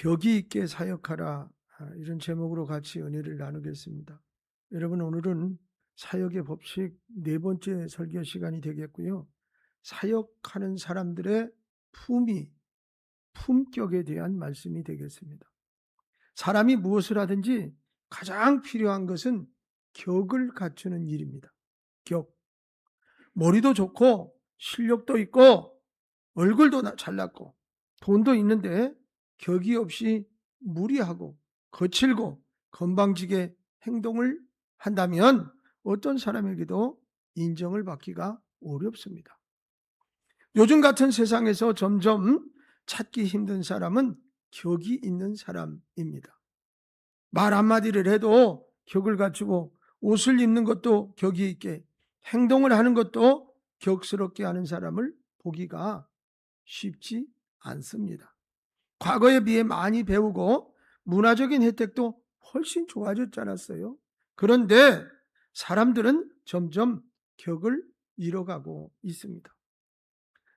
격이 있게 사역하라, 이런 제목으로 같이 은혜를 나누겠습니다. 여러분, 오늘은 사역의 법칙 4번째 설교 시간이 되겠고요. 사역하는 사람들의 품격에 대한 말씀이 되겠습니다. 사람이 무엇을 하든지 가장 필요한 것은 격을 갖추는 일입니다. 격. 머리도 좋고 실력도 있고 얼굴도 잘났고 돈도 있는데 격이 없이 무리하고 거칠고 건방지게 행동을 한다면 어떤 사람에게도 인정을 받기가 어렵습니다. 요즘 같은 세상에서 점점 찾기 힘든 사람은 격이 있는 사람입니다. 말 한마디를 해도 격을 갖추고 옷을 입는 것도 격이 있게 행동을 하는 것도 격스럽게 하는 사람을 보기가 쉽지 않습니다. 과거에 비해 많이 배우고 문화적인 혜택도 훨씬 좋아졌지 않았어요? 그런데 사람들은 점점 격을 잃어가고 있습니다.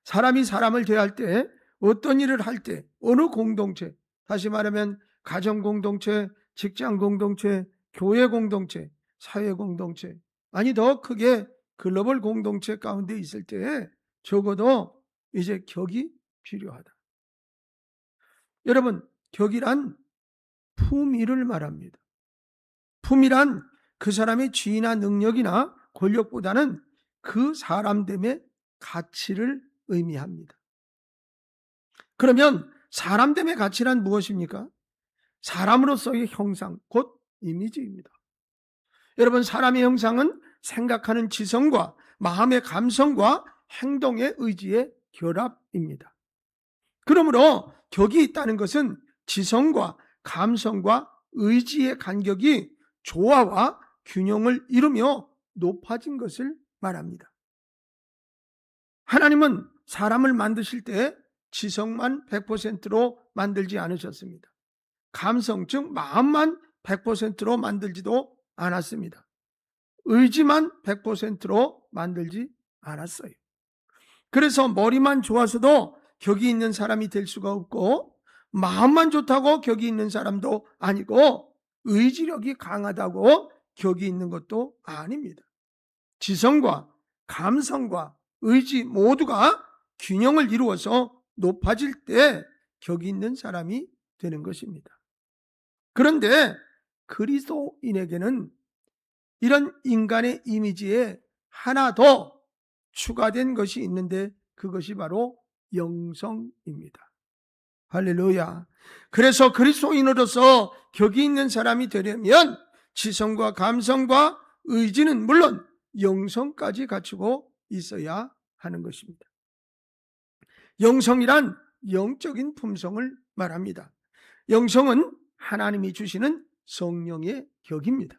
사람이 사람을 대할 때, 어떤 일을 할 때, 어느 공동체, 다시 말하면 가정 공동체, 직장 공동체, 교회 공동체, 사회 공동체, 아니 더 크게 글로벌 공동체 가운데 있을 때 적어도 이제 격이 필요하다. 여러분, 격이란 품위를 말합니다. 품이란 그 사람의 지위나 능력이나 권력보다는 그 사람됨의 가치를 의미합니다. 그러면 사람됨의 가치란 무엇입니까? 사람으로서의 형상, 곧 이미지입니다. 여러분, 사람의 형상은 생각하는 지성과 마음의 감성과 행동의 의지의 결합입니다. 그러므로 격이 있다는 것은 지성과 감성과 의지의 간격이 조화와 균형을 이루며 높아진 것을 말합니다. 하나님은 사람을 만드실 때 지성만 100%로 만들지 않으셨습니다. 감성, 즉 마음만 100%로 만들지도 않았습니다. 의지만 100%로 만들지 않았어요. 그래서 머리만 좋아서도 격이 있는 사람이 될 수가 없고, 마음만 좋다고 격이 있는 사람도 아니고, 의지력이 강하다고 격이 있는 것도 아닙니다. 지성과 감성과 의지 모두가 균형을 이루어서 높아질 때 격이 있는 사람이 되는 것입니다. 그런데 그리스도인에게는 이런 인간의 이미지에 하나 더 추가된 것이 있는데, 그것이 바로 영성입니다. 할렐루야. 그래서 그리스도인으로서 격이 있는 사람이 되려면 지성과 감성과 의지는 물론 영성까지 갖추고 있어야 하는 것입니다. 영성이란 영적인 품성을 말합니다. 영성은 하나님이 주시는 성령의 격입니다.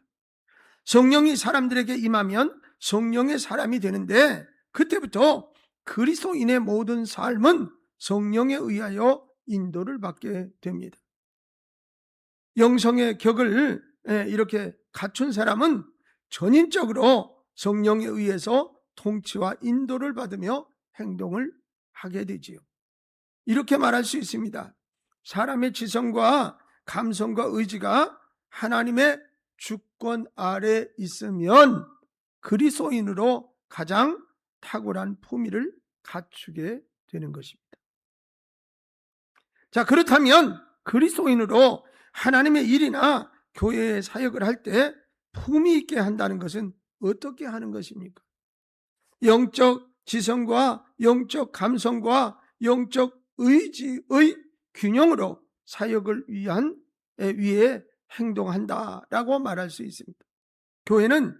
성령이 사람들에게 임하면 성령의 사람이 되는데, 그때부터 그리스도인의 모든 삶은 성령에 의하여 인도를 받게 됩니다. 영성의 격을 이렇게 갖춘 사람은 전인적으로 성령에 의해서 통치와 인도를 받으며 행동을 하게 되지요. 이렇게 말할 수 있습니다. 사람의 지성과 감성과 의지가 하나님의 주권 아래 있으면 그리스도인으로 가장 탁월한 품위를 갖추게 되는 것입니다. 자, 그렇다면 그리스도인으로 하나님의 일이나 교회의 사역을 할 때 품위 있게 한다는 것은 어떻게 하는 것입니까? 영적 지성과 영적 감성과 영적 의지의 균형으로 사역을 위해 행동한다라고 말할 수 있습니다. 교회는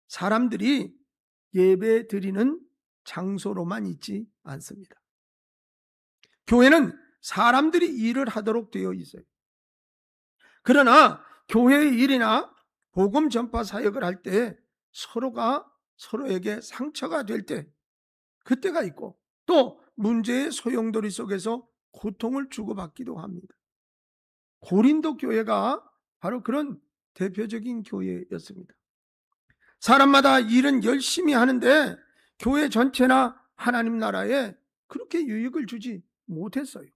사람들이 예배 드리는 장소로만 있지 않습니다. 교회는 사람들이 일을 하도록 되어 있어요. 그러나 교회의 일이나 복음 전파 사역을 할 때 서로가 서로에게 상처가 될 때, 그때가 있고, 또 문제의 소용돌이 속에서 고통을 주고받기도 합니다. 고린도 교회가 바로 그런 대표적인 교회였습니다. 사람마다 일은 열심히 하는데 교회 전체나 하나님 나라에 그렇게 유익을 주지 못했어요.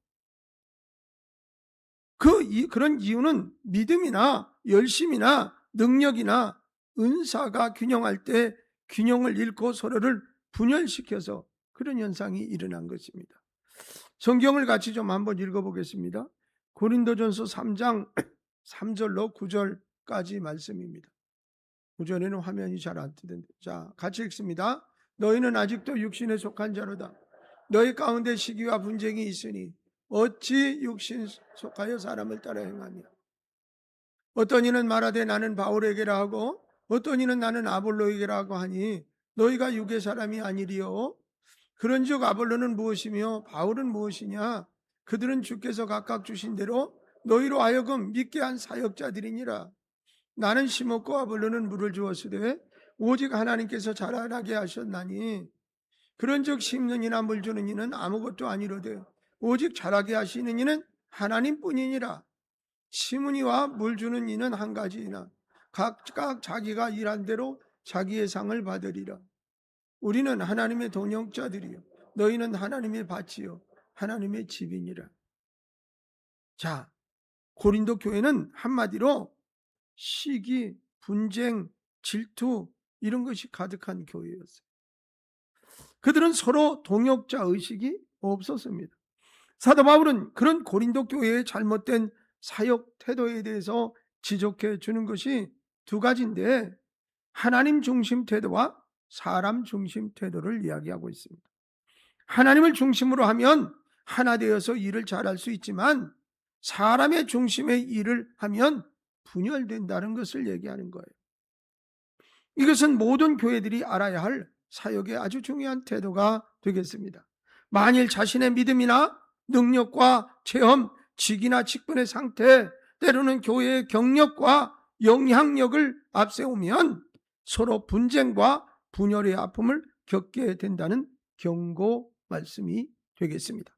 그런 이유는 믿음이나 열심이나 능력이나 은사가 균형할 때 균형을 잃고 서로를 분열시켜서 그런 현상이 일어난 것입니다. 성경을 같이 좀 한번 읽어보겠습니다. 고린도전서 3장 3절로 9절까지 말씀입니다. 9절에는 화면이 잘 안 뜨던데. 자, 같이 읽습니다. 너희는 아직도 육신에 속한 자로다. 너희 가운데 시기와 분쟁이 있으니 어찌 육신 속하여 사람을 따라 행하냐. 어떤 이는 말하되 나는 바울에게라 하고 어떤 이는 나는 아볼로에게라 하고 하니 너희가 육의 사람이 아니리요. 그런즉 아볼로는 무엇이며 바울은 무엇이냐. 그들은 주께서 각각 주신 대로 너희로 하여금 믿게 한 사역자들이니라. 나는 심었고 아볼로는 물을 주었으되 오직 하나님께서 자라나게 하셨나니 그런즉 심는 이나 물 주는 이는 아무것도 아니로되 오직 자라게 하시는 이는 하나님뿐이니라. 심은 이와 물 주는 이는 한 가지이나 각각 자기가 일한 대로 자기의 상을 받으리라. 우리는 하나님의 동역자들이요 너희는 하나님의 밭이요 하나님의 집이니라. 자, 고린도 교회는 한마디로 시기, 분쟁, 질투 이런 것이 가득한 교회였어요. 그들은 서로 동역자 의식이 없었습니다. 사도 바울은 그런 고린도 교회의 잘못된 사역 태도에 대해서 지적해 주는 것이 두 가지인데 하나님 중심 태도와 사람 중심 태도를 이야기하고 있습니다. 하나님을 중심으로 하면 하나 되어서 일을 잘할 수 있지만 사람의 중심의 일을 하면 분열된다는 것을 얘기하는 거예요. 이것은 모든 교회들이 알아야 할 사역의 아주 중요한 태도가 되겠습니다. 만일 자신의 믿음이나 능력과 체험, 직이나 직분의 상태, 때로는 교회의 경력과 영향력을 앞세우면 서로 분쟁과 분열의 아픔을 겪게 된다는 경고 말씀이 되겠습니다.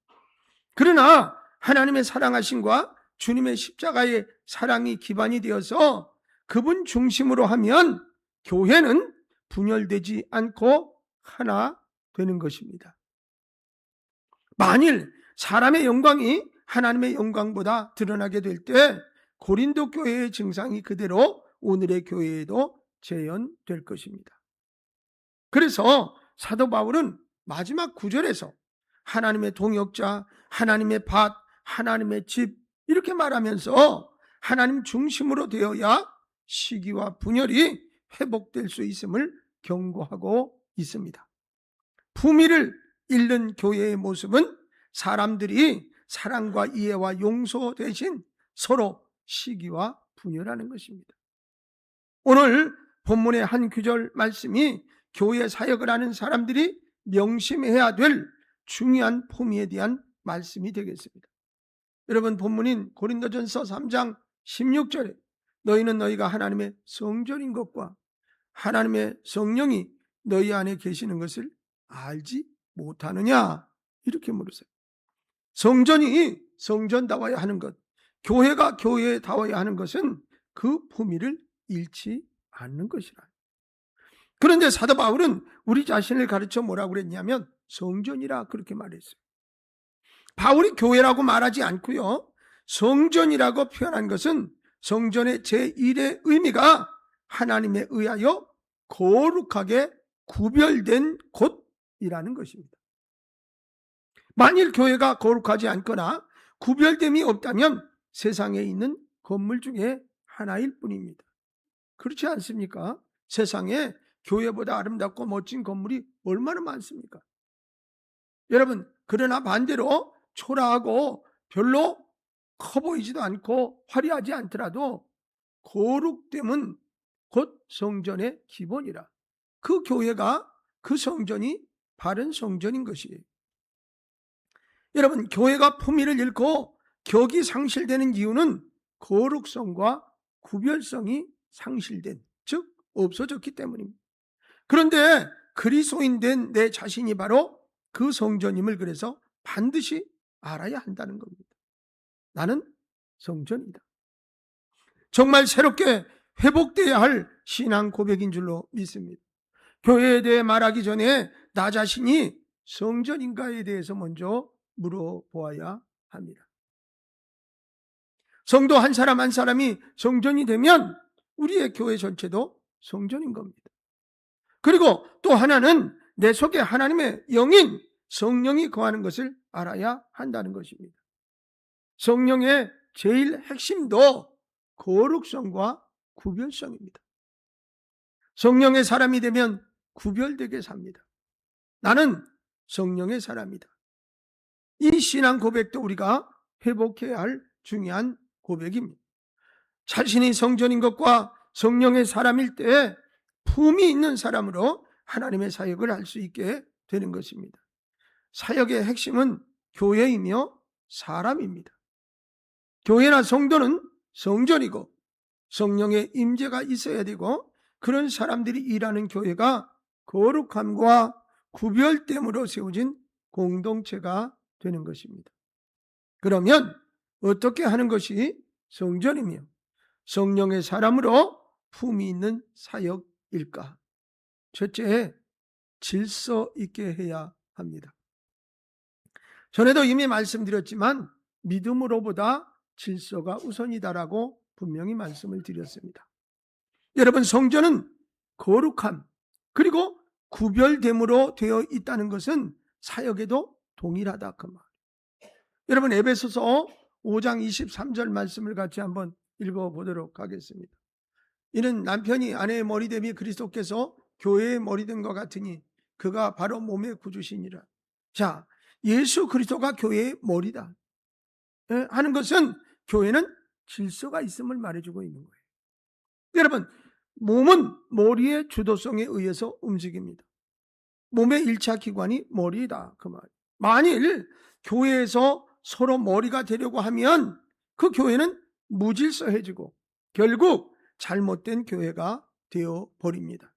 그러나 하나님의 사랑하심과 주님의 십자가의 사랑이 기반이 되어서 그분 중심으로 하면 교회는 분열되지 않고 하나 되는 것입니다. 만일 사람의 영광이 하나님의 영광보다 드러나게 될 때 고린도 교회의 증상이 그대로 오늘의 교회에도 재현될 것입니다. 그래서 사도 바울은 마지막 9절에서 하나님의 동역자, 하나님의 밭, 하나님의 집 이렇게 말하면서 하나님 중심으로 되어야 시기와 분열이 회복될 수 있음을 경고하고 있습니다. 품위를 잃는 교회의 모습은 사람들이 사랑과 이해와 용서 대신 서로 시기와 분열하는 것입니다. 오늘 본문의 한 구절 말씀이 교회 사역을 하는 사람들이 명심해야 될 중요한 품위에 대한 말씀이 되겠습니다. 여러분, 본문인 고린도전서 3장 16절에 너희는 너희가 하나님의 성전인 것과 하나님의 성령이 너희 안에 계시는 것을 알지 못하느냐 이렇게 물으세요. 성전이 성전다워야 하는 것, 교회가 교회다워야 하는 것은 그 품위를 잃지 않는 것이라. 그런데 사도 바울은 우리 자신을 가르쳐 뭐라고 그랬냐면 성전이라 그렇게 말했어요. 바울이 교회라고 말하지 않고요, 성전이라고 표현한 것은 성전의 제1의 의미가 하나님에 의하여 거룩하게 구별된 곳이라는 것입니다. 만일 교회가 거룩하지 않거나 구별됨이 없다면 세상에 있는 건물 중에 하나일 뿐입니다. 그렇지 않습니까? 세상에 교회보다 아름답고 멋진 건물이 얼마나 많습니까? 여러분, 그러나 반대로 초라하고 별로 커 보이지도 않고 화려하지 않더라도 거룩됨은 곧 성전의 기본이라. 그 교회가, 그 성전이 바른 성전인 것이에요. 여러분, 교회가 품위를 잃고 격이 상실되는 이유는 거룩성과 구별성이 상실된, 즉 없어졌기 때문입니다. 그런데 그리스도인 된 내 자신이 바로 그 성전임을 그래서 반드시 알아야 한다는 겁니다. 나는 성전이다. 정말 새롭게 회복되어야 할 신앙 고백인 줄로 믿습니다. 교회에 대해 말하기 전에 나 자신이 성전인가에 대해서 먼저 물어보아야 합니다. 성도 한 사람 한 사람이 성전이 되면 우리의 교회 전체도 성전인 겁니다. 그리고 또 하나는 내 속에 하나님의 영인 성령이 거하는 것을 알아야 한다는 것입니다. 성령의 제일 핵심도 거룩성과 구별성입니다. 성령의 사람이 되면 구별되게 삽니다. 나는 성령의 사람이다. 이 신앙 고백도 우리가 회복해야 할 중요한 고백입니다. 자신이 성전인 것과 성령의 사람일 때 품이 있는 사람으로 하나님의 사역을 할 수 있게 되는 것입니다. 사역의 핵심은 교회이며 사람입니다. 교회나 성도는 성전이고 성령의 임재가 있어야 되고, 그런 사람들이 일하는 교회가 거룩함과 구별됨으로 세워진 공동체가 되는 것입니다. 그러면 어떻게 하는 것이 성전이며 성령의 사람으로 품이 있는 사역일까? 첫째, 질서 있게 해야 합니다. 전에도 이미 말씀드렸지만 믿음으로보다 질서가 우선이다라고 분명히 말씀을 드렸습니다. 여러분, 성전은 거룩함 그리고 구별됨으로 되어 있다는 것은 사역에도 동일하다 그 말. 여러분, 에베소서 5장 23절 말씀을 같이 한번 읽어보도록 하겠습니다. 이는 남편이 아내의 머리됨이 그리스도께서 교회의 머리된 것 같으니 그가 바로 몸의 구주시니라. 자, 예수 그리스도가 교회의 머리다 하는 것은 교회는 질서가 있음을 말해주고 있는 거예요. 여러분, 몸은 머리의 주도성에 의해서 움직입니다. 몸의 1차 기관이 머리다 그 말. 만일 교회에서 서로 머리가 되려고 하면 그 교회는 무질서해지고 결국 잘못된 교회가 되어 버립니다.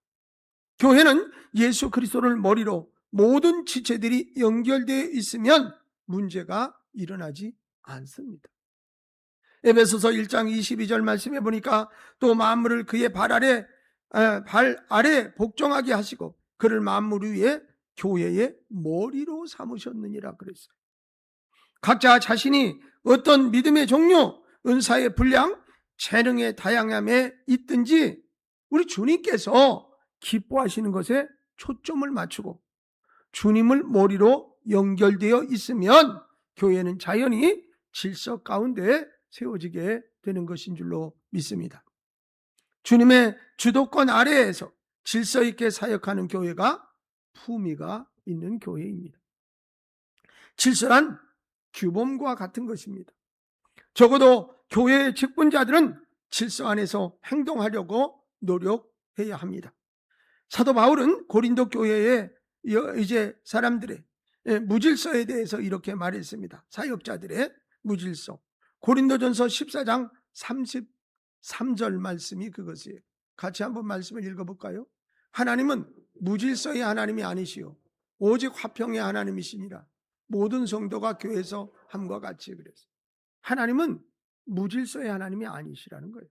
교회는 예수 그리스도를 머리로 모든 지체들이 연결되어 있으면 문제가 일어나지 않습니다. 에베소서 1장 22절 말씀해 보니까 또 만물을 그의 발 아래 복종하게 하시고 그를 만물 위에 교회의 머리로 삼으셨느니라 그랬어요. 각자 자신이 어떤 믿음의 종류, 은사의 분량, 재능의 다양함에 있든지 우리 주님께서 기뻐하시는 것에 초점을 맞추고 주님을 머리로 연결되어 있으면 교회는 자연히 질서 가운데 세워지게 되는 것인 줄로 믿습니다. 주님의 주도권 아래에서 질서 있게 사역하는 교회가 품위가 있는 교회입니다. 질서란 규범과 같은 것입니다. 적어도 교회의 직분자들은 질서 안에서 행동하려고 노력해야 합니다. 사도 바울은 고린도 교회의 이제 사람들의 무질서에 대해서 이렇게 말했습니다. 사역자들의 무질서. 고린도전서 14장 33절 말씀이 그것이에요. 같이 한번 말씀을 읽어볼까요? 하나님은 무질서의 하나님이 아니시오 오직 화평의 하나님이시니라. 모든 성도가 교회에서 함과 같이 그랬어요. 하나님은 무질서의 하나님이 아니시라는 거예요.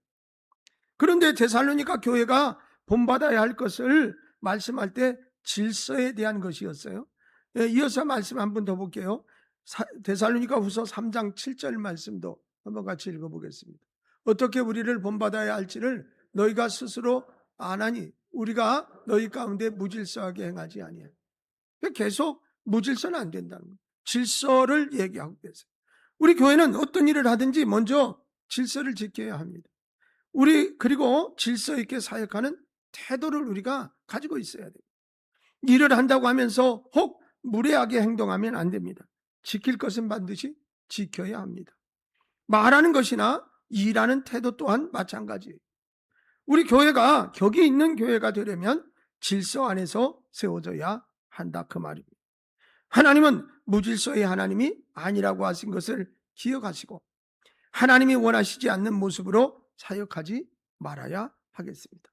그런데 데살로니가 교회가 본받아야 할 것을 말씀할 때 질서에 대한 것이었어요. 이어서 말씀 한 번 더 볼게요. 데살로니가 후서 3장 7절 말씀도 한번 같이 읽어보겠습니다. 어떻게 우리를 본받아야 할지를 너희가 스스로 아나니 우리가 너희 가운데 무질서하게 행하지 아니하니. 계속 무질서는 안 된다는 거예요. 질서를 얘기하고 계세요. 우리 교회는 어떤 일을 하든지 먼저 질서를 지켜야 합니다. 그리고 질서 있게 사역하는 태도를 우리가 가지고 있어야 돼요. 일을 한다고 하면서 혹 무례하게 행동하면 안 됩니다. 지킬 것은 반드시 지켜야 합니다. 말하는 것이나 일하는 태도 또한 마찬가지예요. 우리 교회가 격이 있는 교회가 되려면 질서 안에서 세워져야 한다 그 말입니다. 하나님은 무질서의 하나님이 아니라고 하신 것을 기억하시고 하나님이 원하시지 않는 모습으로 사역하지 말아야 하겠습니다.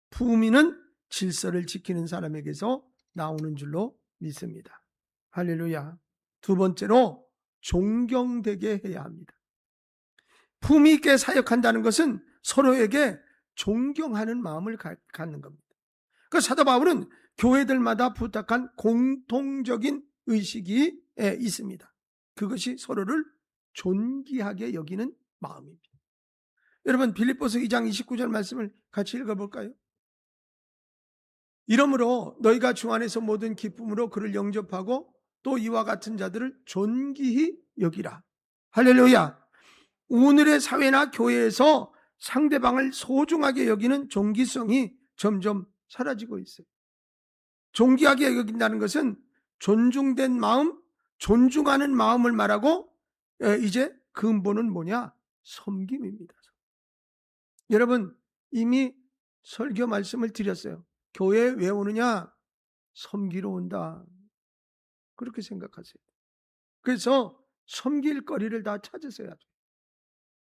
품위는 질서를 지키는 사람에게서 나오는 줄로 믿습니다. 할렐루야. 두 번째로 존경되게 해야 합니다. 품위 있게 사역한다는 것은 서로에게 존경하는 마음을 갖는 겁니다. 그 사도 바울은 교회들마다 부탁한 공통적인 의식이 있습니다. 그것이 서로를 존귀하게 여기는 마음입니다. 여러분 빌립보서 2장 29절 말씀을 같이 읽어볼까요? 이러므로 너희가 주 안에서 모든 기쁨으로 그를 영접하고 또 이와 같은 자들을 존귀히 여기라. 할렐루야. 오늘의 사회나 교회에서 상대방을 소중하게 여기는 존귀성이 점점 사라지고 있어요. 존귀하게 여긴다는 것은 존중된 마음, 존중하는 마음을 말하고 이제 근본은 뭐냐? 섬김입니다. 여러분 이미 설교 말씀을 드렸어요. 교회에 왜 오느냐? 섬기러 온다. 그렇게 생각하세요. 그래서 섬길 거리를 다 찾으셔야 돼요.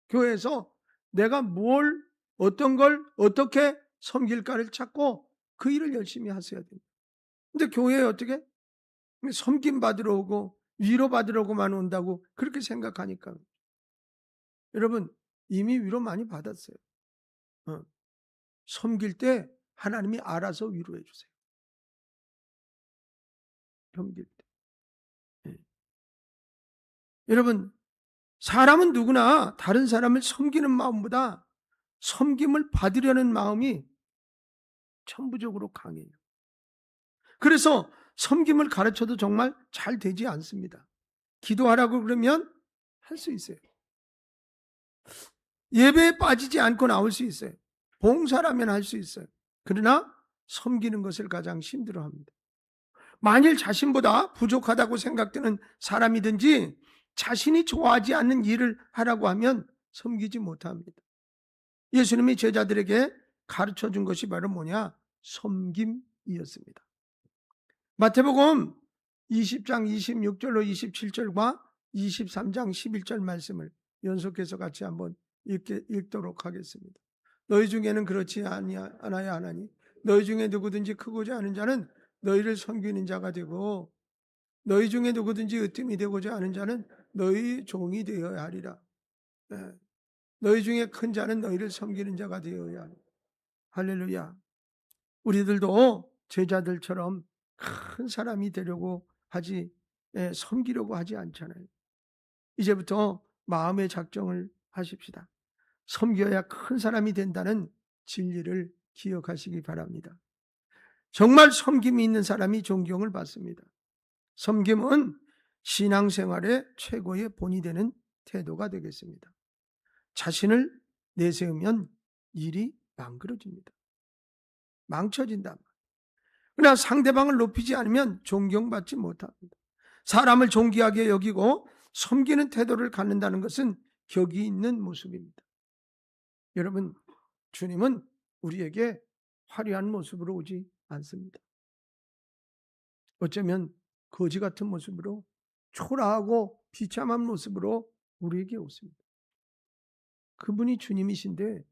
교회에서 내가 뭘, 어떤 걸 어떻게 섬길까를 찾고 그 일을 열심히 하셔야 됩니다. 근데 교회에 어떻게? 섬김 받으러 오고 위로 받으러 오고만 온다고 그렇게 생각하니까. 여러분 이미 위로 많이 받았어요. 섬길 때 하나님이 알아서 위로해 주세요. 섬길 때. 네. 여러분 사람은 누구나 다른 사람을 섬기는 마음보다 섬김을 받으려는 마음이 천부적으로 강해요. 그래서 섬김을 가르쳐도 정말 잘 되지 않습니다. 기도하라고 그러면 할 수 있어요. 예배에 빠지지 않고 나올 수 있어요. 봉사라면 할 수 있어요. 그러나 섬기는 것을 가장 힘들어합니다. 만일 자신보다 부족하다고 생각되는 사람이든지 자신이 좋아하지 않는 일을 하라고 하면 섬기지 못합니다. 예수님이 제자들에게 가르쳐 준 것이 바로 뭐냐? 섬김이었습니다. 마태복음 20장 26절로 27절과 23장 11절 말씀을 연속해서 같이 한번 읽도록 하겠습니다. 너희 중에는 그렇지 않아야 하나니 너희 중에 누구든지 크고자 하는 자는 너희를 섬기는 자가 되고 너희 중에 누구든지 으뜸이 되고자 하는 자는 너희 종이 되어야 하리라. 네. 너희 중에 큰 자는 너희를 섬기는 자가 되어야 하리라. 할렐루야. 우리들도 제자들처럼 큰 사람이 되려고 하지 섬기려고 하지 않잖아요. 이제부터 마음의 작정을 하십시다. 섬겨야 큰 사람이 된다는 진리를 기억하시기 바랍니다. 정말 섬김이 있는 사람이 존경을 받습니다. 섬김은 신앙생활의 최고의 본이 되는 태도가 되겠습니다. 자신을 내세우면 일이 망가집니다. 망쳐진다. 그러나 상대방을 높이지 않으면 존경받지 못합니다. 사람을 존귀하게 여기고 섬기는 태도를 갖는다는 것은 격이 있는 모습입니다. 여러분, 주님은 우리에게 화려한 모습으로 오지 않습니다. 어쩌면 거지 같은 모습으로 초라하고 비참한 모습으로 우리에게 오십니다. 그분이 주님이신데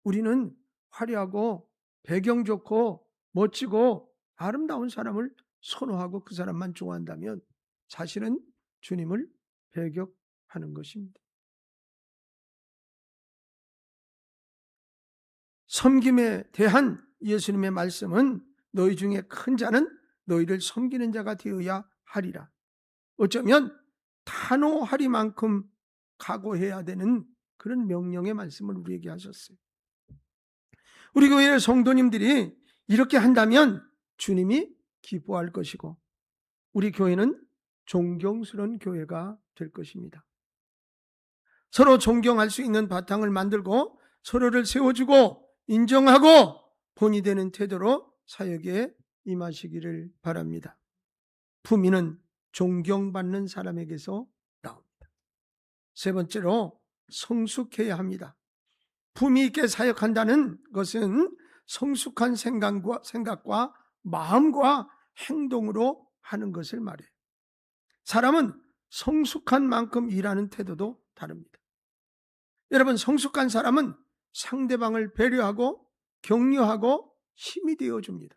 우리는 화려하고 배경 좋고 멋지고 아름다운 사람을 선호하고 그 사람만 좋아한다면 사실은 주님을 배격하는 것입니다. 섬김에 대한 예수님의 말씀은 너희 중에 큰 자는 너희를 섬기는 자가 되어야 하리라. 어쩌면 단호하리만큼 각오해야 되는 그런 명령의 말씀을 우리에게 하셨어요. 우리 교회의 성도님들이 이렇게 한다면 주님이 기뻐할 것이고 우리 교회는 존경스러운 교회가 될 것입니다. 서로 존경할 수 있는 바탕을 만들고 서로를 세워주고 인정하고 본이 되는 태도로 사역에 임하시기를 바랍니다. 품위는 존경받는 사람에게서 나옵니다. 세 번째로 성숙해야 합니다. 품위 있게 사역한다는 것은 성숙한 생각과 마음과 행동으로 하는 것을 말해요. 사람은 성숙한 만큼 일하는 태도도 다릅니다. 여러분, 성숙한 사람은 상대방을 배려하고 격려하고 힘이 되어줍니다.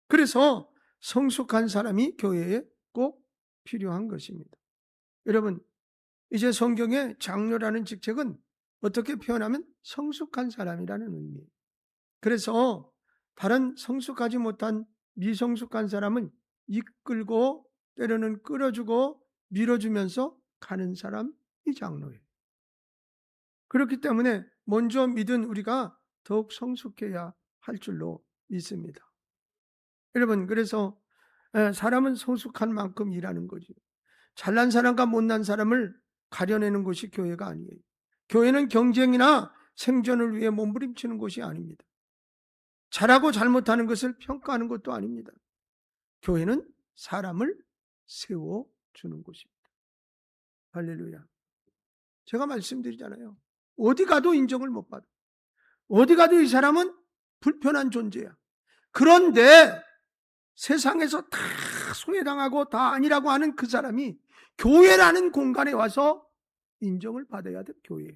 그래서 성숙한 사람이 교회에 꼭 필요한 것입니다. 여러분, 이제 성경의 장로라는 직책은 어떻게 표현하면 성숙한 사람이라는 의미예요. 그래서 다른 성숙하지 못한 미성숙한 사람은 이끌고 때로는 끌어주고 밀어주면서 가는 사람이 장로예요. 그렇기 때문에 먼저 믿은 우리가 더욱 성숙해야 할 줄로 믿습니다. 여러분, 그래서 사람은 성숙한 만큼 일하는 거죠. 잘난 사람과 못난 사람을 가려내는 것이 교회가 아니에요. 교회는 경쟁이나 생존을 위해 몸부림치는 곳이 아닙니다. 잘하고 잘못하는 것을 평가하는 것도 아닙니다. 교회는 사람을 세워주는 곳입니다. 할렐루야. 제가 말씀드리잖아요. 어디 가도 인정을 못 받아. 어디 가도 이 사람은 불편한 존재야. 그런데 세상에서 다 소외당하고 다 아니라고 하는 그 사람이 교회라는 공간에 와서 인정을 받아야 돼. 교회에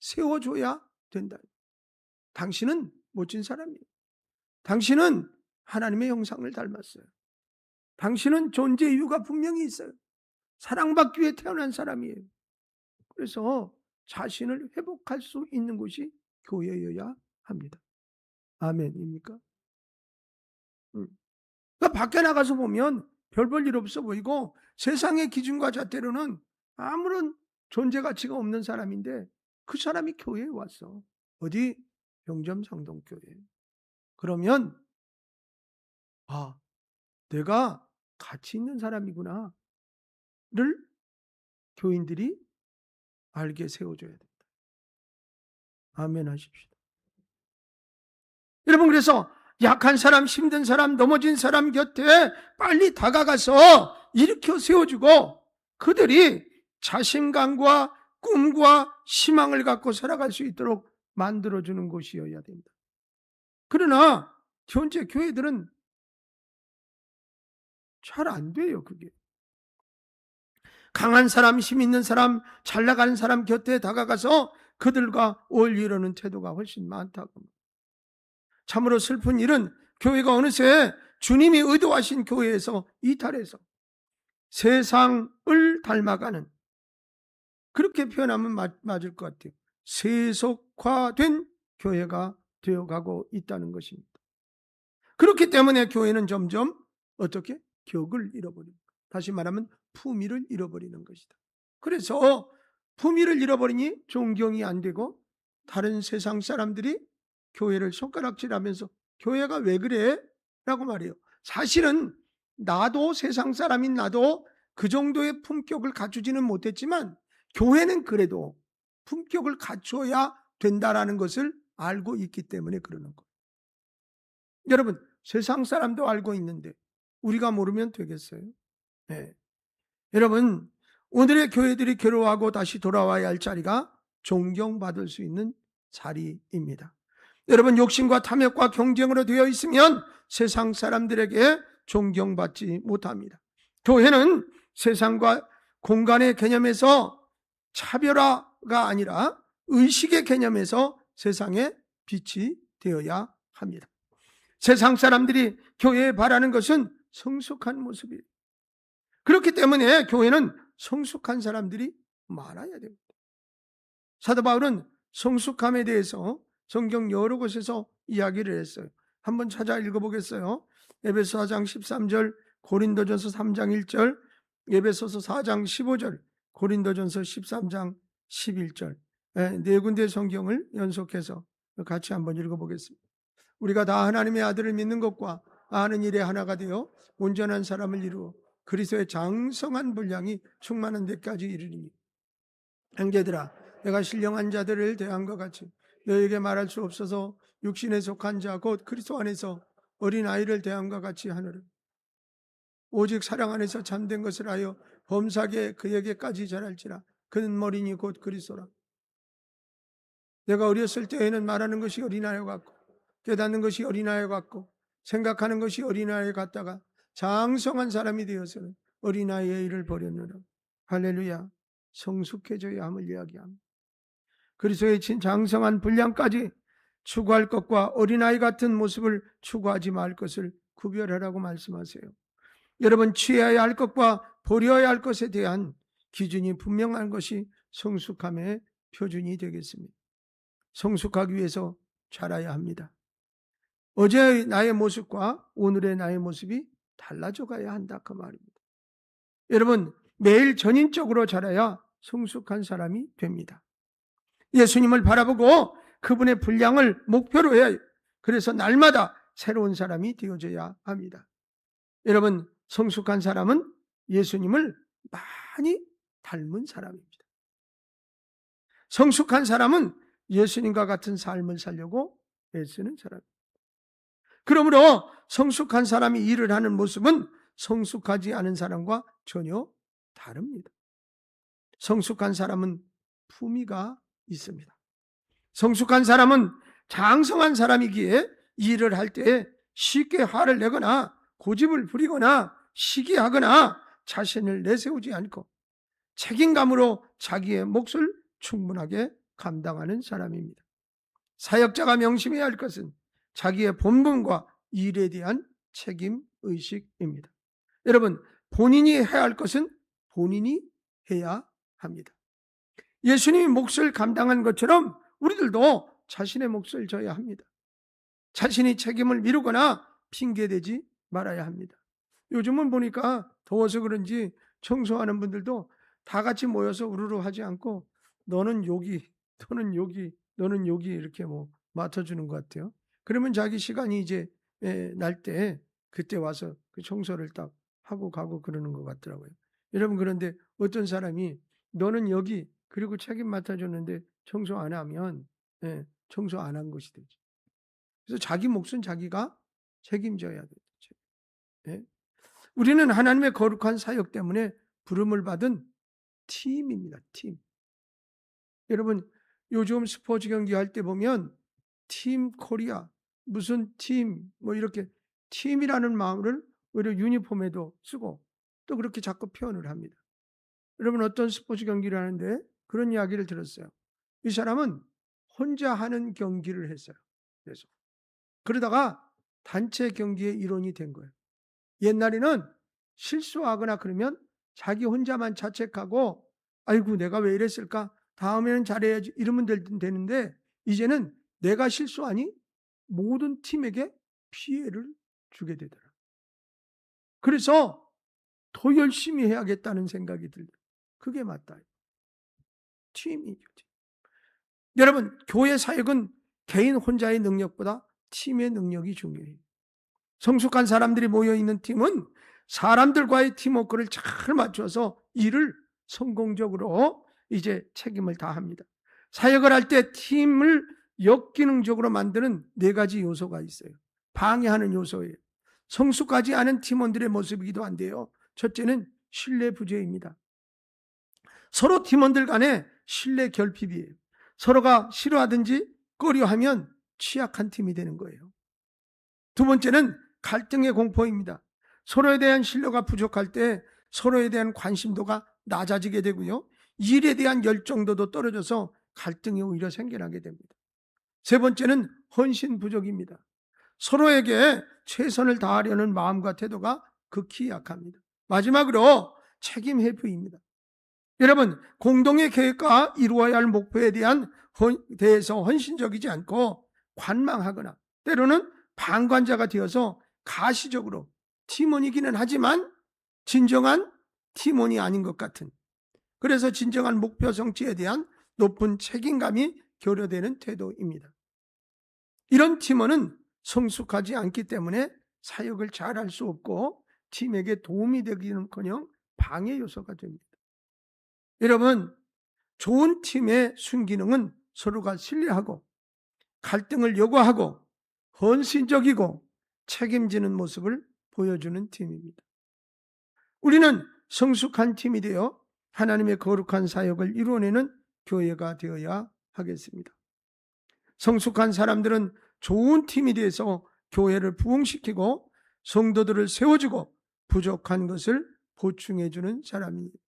세워줘야 된다. 당신은 멋진 사람이에요. 당신은 하나님의 형상을 닮았어요. 당신은 존재 이유가 분명히 있어요. 사랑받기 위해 태어난 사람이에요. 그래서 자신을 회복할 수 있는 곳이 교회여야 합니다. 아멘입니까? 그러니까 밖에 나가서 보면 별 볼 일 없어 보이고 세상의 기준과 잣대로는 아무런 존재 가치가 없는 사람인데 그 사람이 교회에 왔어. 어디? 영점상동교회. 그러면 내가 가치 있는 사람이구나를 교인들이 알게 세워줘야 된다. 아멘 하십시오. 여러분, 그래서 약한 사람, 힘든 사람, 넘어진 사람 곁에 빨리 다가가서 일으켜 세워주고 그들이 자신감과 꿈과 희망을 갖고 살아갈 수 있도록 만들어주는 곳이어야 된다. 그러나 현재 교회들은 잘 안 돼요, 그게. 강한 사람, 힘 있는 사람, 잘 나가는 사람 곁에 다가가서 그들과 어울리려는 태도가 훨씬 많다고. 참으로 슬픈 일은 교회가 어느새 주님이 의도하신 교회에서 이탈해서 세상을 닮아가는, 그렇게 표현하면 맞을 것 같아요. 세속화된 교회가 되어가고 있다는 것입니다. 그렇기 때문에 교회는 점점 어떻게? 격을 잃어버립니다. 다시 말하면 품위를 잃어버리는 것이다. 그래서 품위를 잃어버리니 존경이 안 되고 다른 세상 사람들이 교회를 손가락질하면서 교회가 왜 그래? 라고 말해요. 사실은 나도 세상 사람인 나도 그 정도의 품격을 갖추지는 못했지만 교회는 그래도 품격을 갖춰야 된다라는 것을 알고 있기 때문에 그러는 거예요. 여러분, 세상 사람도 알고 있는데 우리가 모르면 되겠어요? 네. 여러분, 오늘의 교회들이 괴로워하고 다시 돌아와야 할 자리가 존경받을 수 있는 자리입니다. 여러분, 욕심과 탐욕과 경쟁으로 되어 있으면 세상 사람들에게 존경받지 못합니다. 교회는 세상과 공간의 개념에서 차별화가 아니라 의식의 개념에서 세상에 빛이 되어야 합니다. 세상 사람들이 교회에 바라는 것은 성숙한 모습이에요. 그렇기 때문에 교회는 성숙한 사람들이 많아야 됩니다. 사도 바울은 성숙함에 대해서 성경 여러 곳에서 이야기를 했어요. 한번 찾아 읽어보겠어요. 에베소 4장 13절, 고린도전서 3장 1절, 에베소서 4장 15절, 고린도전서 13장 11절, 네 군데 성경을 연속해서 같이 한번 읽어보겠습니다. 우리가 다 하나님의 아들을 믿는 것과 아는 일에 하나가 되어 온전한 사람을 이루어 그리스도의 장성한 분량이 충만한 데까지 이르리니, 형제들아, 내가 신령한 자들을 대한 것 같이 너에게 말할 수 없어서 육신에 속한 자 곧 그리스도 안에서 어린아이를 대함과 같이 하느라. 오직 사랑 안에서 참된 것을 하여 범사게 그에게까지 자랄지라. 그는 머리니 곧 그리스도라. 내가 어렸을 때에는 말하는 것이 어린아이 같고 깨닫는 것이 어린아이 같고 생각하는 것이 어린아이 같다가 장성한 사람이 되어서는 어린아이의 일을 버렸느라. 할렐루야. 성숙해져야 함을 이야기합니다. 그리스도의 장성한 분량까지 추구할 것과 어린아이 같은 모습을 추구하지 말 것을 구별하라고 말씀하세요. 여러분, 취해야 할 것과 버려야 할 것에 대한 기준이 분명한 것이 성숙함의 표준이 되겠습니다. 성숙하기 위해서 자라야 합니다. 어제의 나의 모습과 오늘의 나의 모습이 달라져 가야 한다 그 말입니다. 여러분, 매일 전인적으로 자라야 성숙한 사람이 됩니다. 예수님을 바라보고 그분의 분량을 목표로 해야 해요. 그래서 날마다 새로운 사람이 되어져야 합니다. 여러분, 성숙한 사람은 예수님을 많이 닮은 사람입니다. 성숙한 사람은 예수님과 같은 삶을 살려고 애쓰는 사람입니다. 그러므로 성숙한 사람이 일을 하는 모습은 성숙하지 않은 사람과 전혀 다릅니다. 성숙한 사람은 품위가 있습니다. 성숙한 사람은 장성한 사람이기에 일을 할 때 쉽게 화를 내거나 고집을 부리거나 시기하거나 자신을 내세우지 않고 책임감으로 자기의 몫을 충분하게 감당하는 사람입니다. 사역자가 명심해야 할 것은 자기의 본분과 일에 대한 책임의식입니다. 여러분, 본인이 해야 할 것은 본인이 해야 합니다. 예수님이 몫을 감당한 것처럼 우리들도 자신의 몫을 져야 합니다. 자신이 책임을 미루거나 핑계대지 말아야 합니다. 요즘은 보니까 더워서 그런지 청소하는 분들도 다 같이 모여서 우르르 하지 않고 너는 여기, 너는 여기, 너는 여기 이렇게 맡아주는 것 같아요. 그러면 자기 시간이 이제 날 때 그때 와서 그 청소를 딱 하고 가고 그러는 것 같더라고요. 여러분, 그런데 어떤 사람이 너는 여기 그리고 책임 맡아줬는데 청소 안 하면 청소 안 한 것이 되죠. 그래서 자기 몫은 자기가 책임져야 되죠. 우리는 하나님의 거룩한 사역 때문에 부름을 받은 팀입니다. 팀. 여러분, 요즘 스포츠 경기 할 때 보면 팀 코리아, 무슨 팀, 이렇게 팀이라는 마음을 오히려 유니폼에도 쓰고 또 그렇게 자꾸 표현을 합니다. 여러분, 어떤 스포츠 경기를 하는데 그런 이야기를 들었어요. 이 사람은 혼자 하는 경기를 했어요. 그래서 그러다가 단체 경기의 일원이 된 거예요. 옛날에는 실수하거나 그러면 자기 혼자만 자책하고 아이고 내가 왜 이랬을까? 다음에는 잘해야지 이러면 되는데 이제는 내가 실수하니 모든 팀에게 피해를 주게 되더라. 그래서 더 열심히 해야겠다는 생각이 들더라. 그게 맞다. 팀이죠. 여러분, 교회 사역은 개인 혼자의 능력보다 팀의 능력이 중요해요. 성숙한 사람들이 모여있는 팀은 사람들과의 팀워크를 잘 맞춰서 일을 성공적으로 이제 책임을 다합니다. 사역을 할 때 팀을 역기능적으로 만드는 4가지 요소가 있어요. 방해하는 요소예요. 성숙하지 않은 팀원들의 모습이기도 한데요. 첫째는 신뢰 부재입니다. 서로 팀원들 간에 신뢰 결핍이에요. 서로가 싫어하든지 꺼려하면 취약한 팀이 되는 거예요. 두 번째는 갈등의 공포입니다. 서로에 대한 신뢰가 부족할 때 서로에 대한 관심도가 낮아지게 되고요. 일에 대한 열정도도 떨어져서 갈등이 오히려 생겨나게 됩니다. 세 번째는 헌신 부족입니다. 서로에게 최선을 다하려는 마음과 태도가 극히 약합니다. 마지막으로 책임 회피입니다. 여러분, 공동의 계획과 이루어야 할 목표에 대해서 헌신적이지 않고 관망하거나 때로는 방관자가 되어서 가시적으로 팀원이기는 하지만 진정한 팀원이 아닌 것 같은, 그래서 진정한 목표 성취에 대한 높은 책임감이 결여되는 태도입니다. 이런 팀원은 성숙하지 않기 때문에 사역을 잘할 수 없고 팀에게 도움이 되기는커녕 방해 요소가 됩니다. 여러분, 좋은 팀의 순기능은 서로가 신뢰하고 갈등을 요구하고 헌신적이고 책임지는 모습을 보여주는 팀입니다. 우리는 성숙한 팀이 되어 하나님의 거룩한 사역을 이루어내는 교회가 되어야 하겠습니다. 성숙한 사람들은 좋은 팀이 돼서 교회를 부흥시키고 성도들을 세워주고 부족한 것을 보충해주는 사람입니다.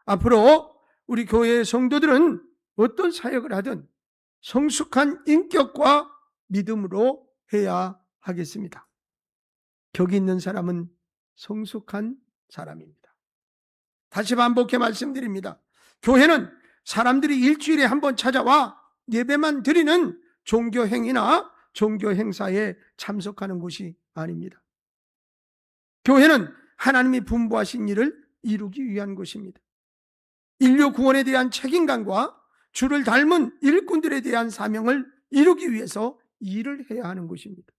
앞으로 우리 교회의 성도들은 어떤 사역을 하든 성숙한 인격과 믿음으로 해야 하겠습니다. 격이 있는 사람은 성숙한 사람입니다. 다시 반복해 말씀드립니다. 교회는 사람들이 일주일에 한 번 찾아와 예배만 드리는 종교 행위나 종교 행사에 참석하는 곳이 아닙니다. 교회는 하나님이 분부하신 일을 이루기 위한 곳입니다. 인류 구원에 대한 책임감과 주를 닮은 일꾼들에 대한 사명을 이루기 위해서 일을 해야 하는 것입니다.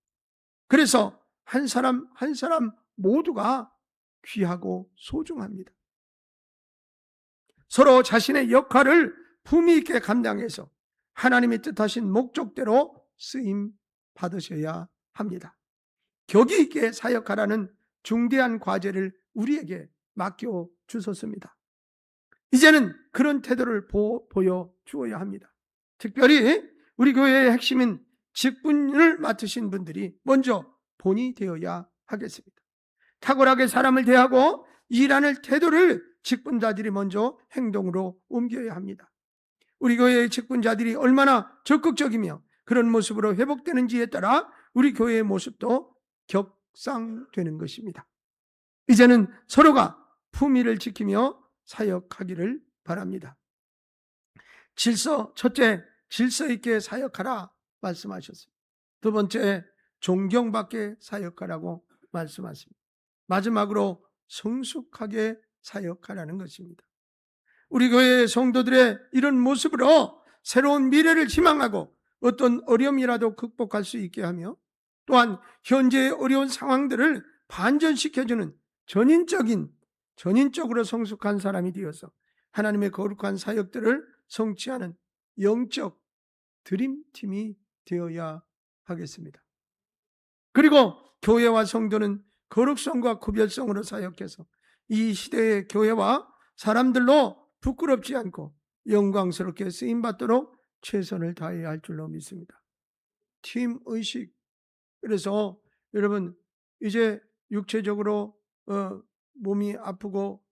그래서 한 사람 한 사람 모두가 귀하고 소중합니다. 서로 자신의 역할을 품위 있게 감당해서 하나님의 뜻하신 목적대로 쓰임 받으셔야 합니다. 격이 있게 사역하라는 중대한 과제를 우리에게 맡겨 주셨습니다. 이제는 그런 태도를 보여주어야 합니다. 특별히 우리 교회의 핵심인 직분을 맡으신 분들이 먼저 본이 되어야 하겠습니다. 탁월하게 사람을 대하고 일하는 태도를 직분자들이 먼저 행동으로 옮겨야 합니다. 우리 교회의 직분자들이 얼마나 적극적이며 그런 모습으로 회복되는지에 따라 우리 교회의 모습도 격상되는 것입니다. 이제는 서로가 품위를 지키며 사역하기를 바랍니다. 첫째, 질서 있게 사역하라 말씀하셨습니다. 두 번째, 존경받게 사역하라고 말씀하십니다. 마지막으로 성숙하게 사역하라는 것입니다. 우리 교회의 성도들의 이런 모습으로 새로운 미래를 희망하고 어떤 어려움이라도 극복할 수 있게 하며 또한 현재의 어려운 상황들을 반전시켜주는 전인적으로 성숙한 사람이 되어서 하나님의 거룩한 사역들을 성취하는 영적 드림팀이 되어야 하겠습니다. 그리고 교회와 성도는 거룩성과 구별성으로 사역해서 이 시대의 교회와 사람들로 부끄럽지 않고 영광스럽게 쓰임받도록 최선을 다해야 할 줄로 믿습니다. 팀의식. 그래서 여러분 이제 육체적으로 몸이 아프고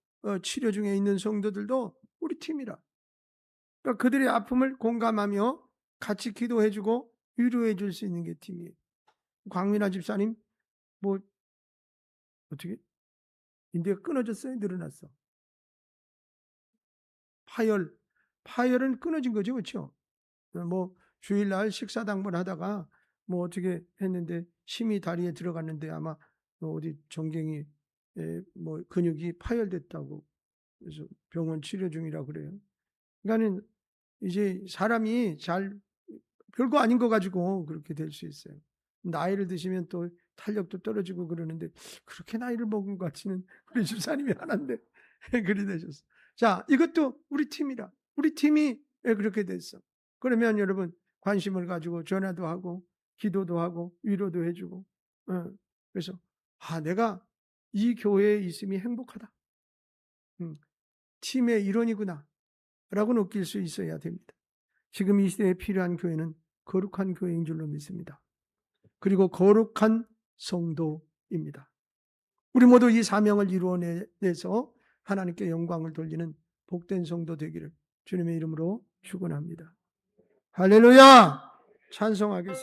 치료 중에 있는 성도들도 우리 팀이라. 그러니까 그들의 아픔을 공감하며 같이 기도해주고 위로해 줄 수 있는 게 팀이에요. 광민아 집사님 어떻게 인대가 끊어졌어요? 늘어났어? 파열은 끊어진 거죠, 그렇죠? 주일날 식사당번 하다가 어떻게 했는데 힘이 다리에 들어갔는데 아마 어디 정경이 근육이 파열됐다고 그래서 병원 치료 중이라고 그래요. 그러니까는 이제 사람이 별거 아닌 거 가지고 그렇게 될 수 있어요. 나이를 드시면 또 탄력도 떨어지고 그러는데 그렇게 나이를 먹은 것 같지는 우리 집사님이 하나인데 그리 되셨어. 자, 이것도 우리 팀이라. 우리 팀이 그렇게 됐어. 그러면 여러분 관심을 가지고 전화도 하고 기도도 하고 위로도 해주고 그래서 내가 이 교회에 있음이 행복하다. 팀의 일원이구나 라고 느낄 수 있어야 됩니다. 지금 이 시대에 필요한 교회는 거룩한 교회인 줄로 믿습니다. 그리고 거룩한 성도입니다. 우리 모두 이 사명을 이루어내서 하나님께 영광을 돌리는 복된 성도 되기를 주님의 이름으로 축원합니다. 할렐루야! 찬송하겠습니다.